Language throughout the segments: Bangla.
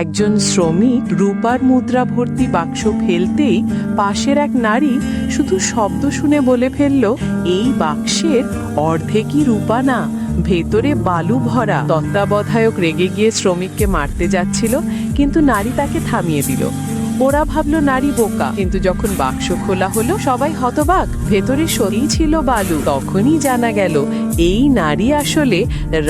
একজন শ্রমিক রূপার মুদ্রা ভর্তি বাক্স ফেলতেই পাশের এক নারী শুধু শব্দ শুনে বলে ফেলল, এই বাক্সের অর্ধেকই রূপা না, ভেতরে বালু ভরা। তত্ত্বাবধায়ক রেগে গিয়ে শ্রমিককে মারতে যাচ্ছিল, কিন্তু নারী তাকে থামিয়ে দিল। ওরা ভাবলো নারী বোকা, কিন্তু যখন বাক্স খোলা হলো সবাই হতবাক, ভেতরে সত্যিই ছিল বালু। তখনই জানা গেল এই নারী আসলে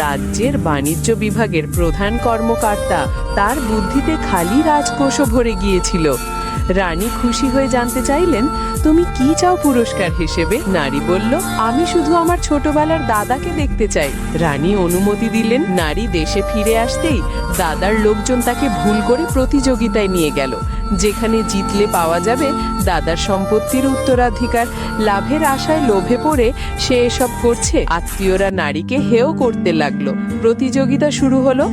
রাজ্যের বাণিজ্য বিভাগের প্রধান কর্মকর্তা। তার বুদ্ধিতে খালি রাজকোষও ভরে গিয়েছিল। রানী খুশি হয়ে জানতে চাইলেন, তুমি কি চাও পুরস্কার হিসেবে? নারী বলল, আমি শুধু আমার ছোটবেলার দাদাকে দেখতে চাই। রানী অনুমতি দিলেন। নারী দেশে ফিরে আসতেই দাদার লোকজন তাকে ভুল করে প্রতিযোগিতায় নিয়ে গেল, যেখানে জিতলে পাওয়া যাবে দাদার সম্পত্তির উত্তরাধিকার। লাভের আশায় লোভে পড়ে সে এসব করছে। আত্মীয়রা নারীকে হেয় করতে লাগলো। প্রতিযোগিতা শুরু হলো।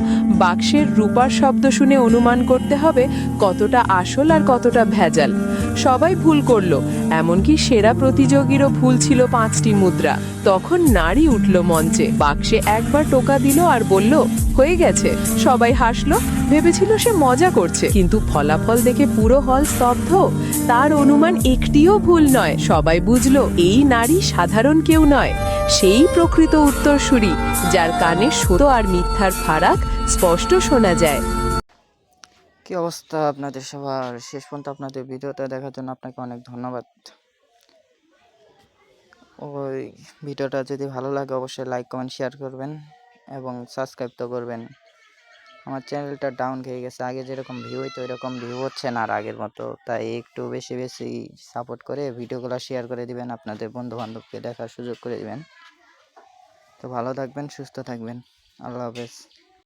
বাক্সের রূপার শব্দ শুনে অনুমান করতে হবে কতটা আসল আর কতটা ভেজাল। সবাই ভুল করলো, এমনকি সেরা প্রতিযোগীরও ভুল ছিল 5টি মুদ্রা। তখন নারী উঠল মঞ্চে, বাক্সে একবার টোকা দিল আর বলল, হয়ে গেছে। সবাই হাসলো, ভেবেছিল সে মজা করছে, কিন্তু ফলাফল দেখে পুরো হল স্তব্ধ। তার অনুমান একটিও ভুল নয়। সবাই বুঝলো এই নারী সাধারণ কেউ নয়, সেই প্রকৃত উত্তরসূরি, যার কানে সত্য আর মিথ্যার ফারাক স্পষ্ট শোনা যায়। কি অবস্থা আপনাদের সবার? শেষ পর্যন্ত আপনাদের ভিডিওটা দেখার জন্য আপনাকে অনেক ধন্যবাদ। ওই ভিডিওটা যদি ভালো লাগে অবশ্যই লাইক কমেন্ট শেয়ার করবেন এবং সাবস্ক্রাইব তো করবেন। আমার চ্যানেলটা ডাউন হয়ে গেছে, আগে যেরকম ভিউ হইতো এরকম ভিউ হচ্ছে না আর আগের মতো, তাই একটু বেশি বেশি সাপোর্ট করে ভিডিওগুলো শেয়ার করে দিবেন, আপনাদের বন্ধু বান্ধবকে দেখার সুযোগ করে দিবেন। তো ভালো থাকবেন, সুস্থ থাকবেন, আল্লাহ হাফেজ।